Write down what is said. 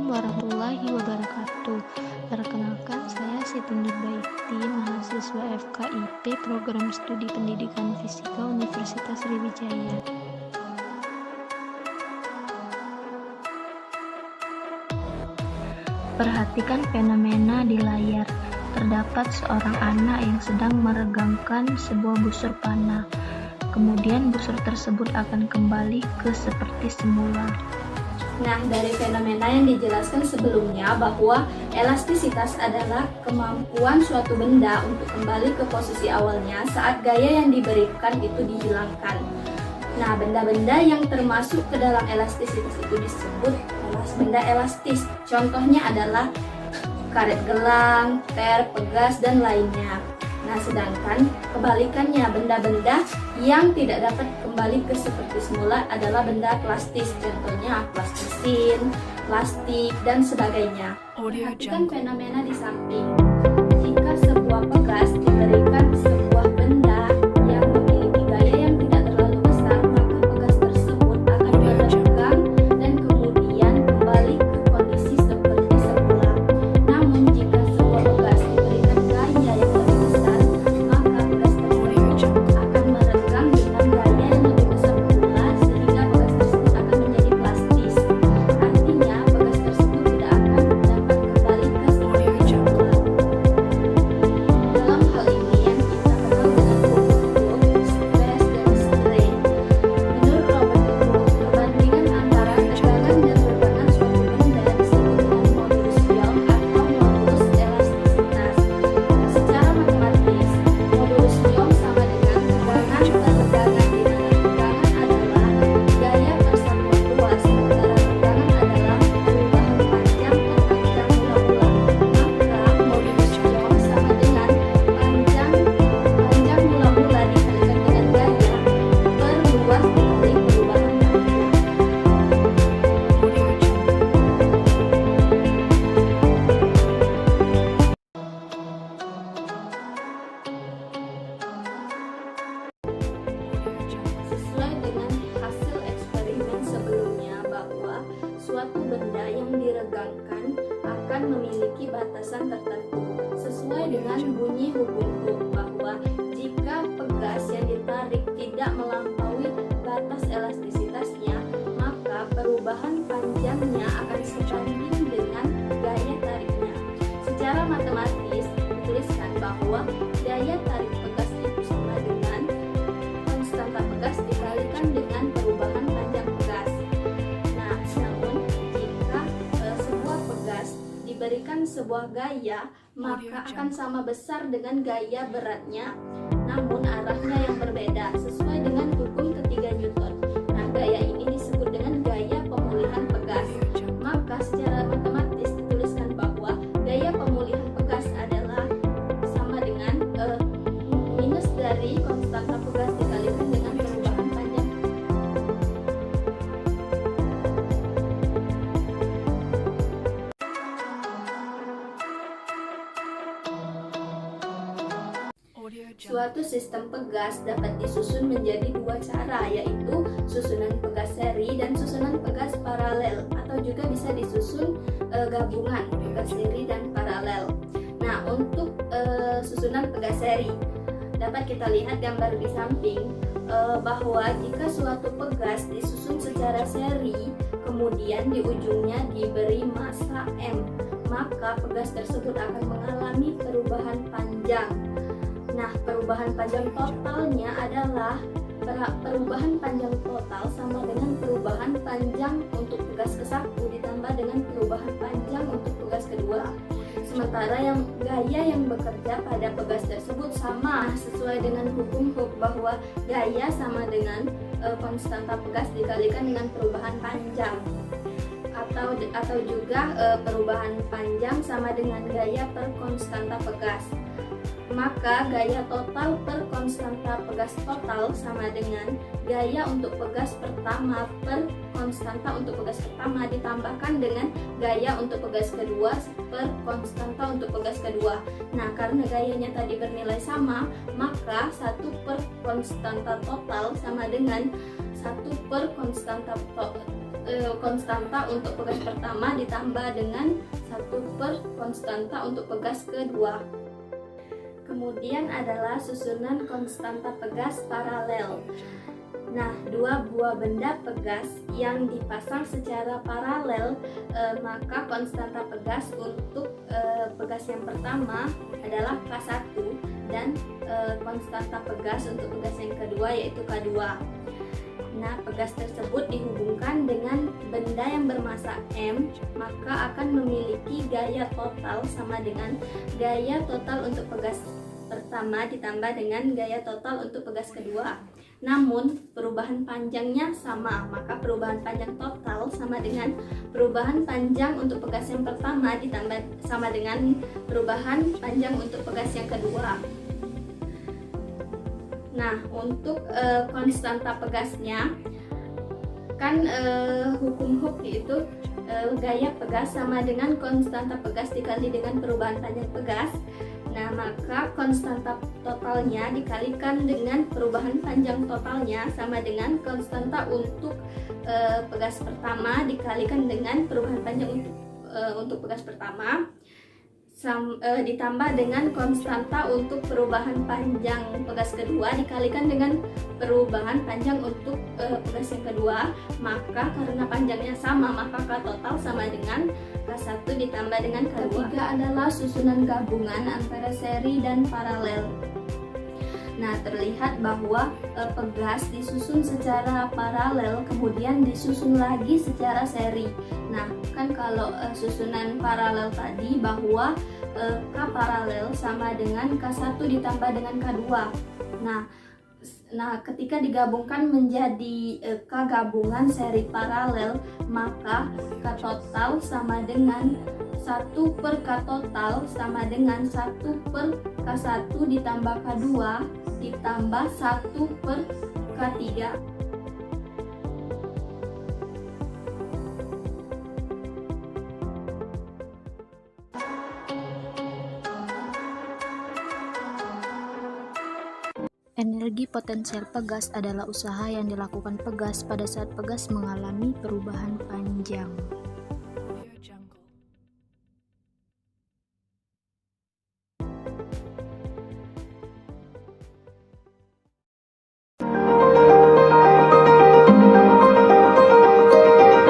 Assalamualaikum warahmatullahi wabarakatuh. Perkenalkan, saya Siti Nurbaiti, mahasiswa FKIP Program Studi Pendidikan Fisika Universitas Sriwijaya. Perhatikan fenomena di layar. Terdapat seorang anak yang sedang meregangkan sebuah busur panah. Kemudian busur tersebut akan kembali ke seperti semula. Nah, dari fenomena yang dijelaskan sebelumnya bahwa elastisitas adalah kemampuan suatu benda untuk kembali ke posisi awalnya saat gaya yang diberikan itu dihilangkan. Nah, benda-benda yang termasuk ke dalam elastisitas itu disebut benda elastis. Contohnya adalah karet gelang, per, pegas, dan lainnya. Nah, sedangkan kebalikannya, benda-benda yang tidak dapat kembali ke seperti semula adalah benda plastis. Contohnya plastisin, plastik, dan sebagainya. Perhatikan fenomena di samping. Jika sebuah pegas diberikan sebuah benda yang memiliki gaya yang tidak terlalu besar, maka pegas tersebut akan meregang dan kemudian kembali ke kondisi seperti semula. Namun jika sebuah pegas diberikan gaya yang lebih besar, maka pegas tersebut akan meregang dengan gaya yang lebih besar pula, sehingga pegas tersebut akan menjadi plastis. Artinya pegas tersebut tidak akan dapat kembali ke seperti semula. Dalam hal ini yang kita kenal dengan hukum stress dan strain. Menurut Robert Hooke, perbandingan antara tegangan dan regangan suatu benda disebut dengan modulus Young atau modulus elastisitas. Secara matematis, modulus Young sama dengan tegangan per regangan, di mana tegangan adalah gaya persatuan luas, sementara regangan adalah perubahan panjang per panjang mula-mula. Maka modulus Young sama dengan panjang mula-mula dikalikan dengan gaya per luas dikali perubahan panjang. Sesuai dengan hasil eksperimen sebelumnya bahwa suatu benda yang diregangkan akan memiliki batasan tertentu. Sesuai dengan bunyi hukum Hooke bahwa jika pegas yang ditarik tidak melampaui batas elastisitasnya, maka perubahan panjangnya akan sebanding dengan gaya tariknya. Secara matematis dituliskan bahwa gaya tarik pegas itu sama dengan konstanta pegas dikalikan dengan perubahan panjang pegas. Nah, namun jika sebuah pegas diberikan sebuah gaya, maka akan sama besar dengan gaya beratnya, namun arahnya yang berbeda sesuai dengan hukum ketiga Newton. Nah, gaya ini disebut dengan gaya pemulihan pegas. Maka secara matematis dituliskan bahwa gaya pemulihan pegas adalah sama dengan minus dari konstanta pegas dikalikan dengan perubahan panjang. Suatu sistem pegas dapat disusun menjadi dua cara, yaitu susunan pegas seri dan susunan pegas paralel, atau juga bisa disusun gabungan pegas seri dan paralel. Nah, untuk susunan pegas seri dapat kita lihat gambar di samping bahwa jika suatu pegas disusun secara seri, kemudian di ujungnya diberi massa M, maka pegas tersebut akan mengalami perubahan panjang. Nah, perubahan panjang totalnya adalah perubahan panjang total sama dengan perubahan panjang untuk pegas ke-1 ditambah dengan perubahan panjang untuk pegas kedua. Sementara yang gaya yang bekerja pada pegas tersebut sama, sesuai dengan hukum Hooke bahwa gaya sama dengan konstanta pegas dikalikan dengan perubahan panjang, atau juga perubahan panjang sama dengan gaya per konstanta pegas. Maka gaya total per konstanta pegas total sama dengan gaya untuk pegas pertama per konstanta untuk pegas pertama ditambahkan dengan gaya untuk pegas kedua per konstanta untuk pegas kedua. Nah, karena gayanya tadi bernilai sama, maka 1 per konstanta total sama dengan 1 per konstanta konstanta untuk pegas pertama ditambah dengan 1 per konstanta untuk pegas kedua. Kemudian adalah susunan konstanta pegas paralel. Nah, dua buah benda pegas yang dipasang secara paralel, maka konstanta pegas untuk pegas yang pertama adalah K1 dan konstanta pegas untuk pegas yang kedua yaitu K2. Nah, pegas tersebut dihubungkan dengan benda yang bermassa M, maka akan memiliki gaya total sama dengan gaya total untuk pegas pertama ditambah dengan gaya total untuk pegas kedua. Namun, perubahan panjangnya sama, maka perubahan panjang total sama dengan perubahan panjang untuk pegas yang pertama ditambah sama dengan perubahan panjang untuk pegas yang kedua. Nah, untuk konstanta pegasnya, kan hukum Hooke itu gaya pegas sama dengan konstanta pegas dikali dengan perubahan panjang pegas. Nah, maka konstanta totalnya dikalikan dengan perubahan panjang totalnya sama dengan konstanta untuk pegas pertama dikalikan dengan perubahan panjang untuk pegas pertama ditambah dengan konstanta untuk perubahan panjang pegas kedua dikalikan dengan perubahan panjang untuk pegas yang kedua. Maka karena panjangnya sama, maka K total sama dengan K1 ditambah dengan K2. Ketiga adalah susunan gabungan antara seri dan paralel. Nah, terlihat bahwa pegas disusun secara paralel, kemudian disusun lagi secara seri. Nah, kan kalau susunan paralel tadi bahwa K paralel sama dengan K1 ditambah dengan K2. Nah, ketika digabungkan menjadi K gabungan seri paralel, maka K total sama dengan 1 per K total sama dengan 1 per K1 ditambah K2 ditambah 1 per K3. Energi potensial pegas adalah usaha yang dilakukan pegas pada saat pegas mengalami perubahan panjang.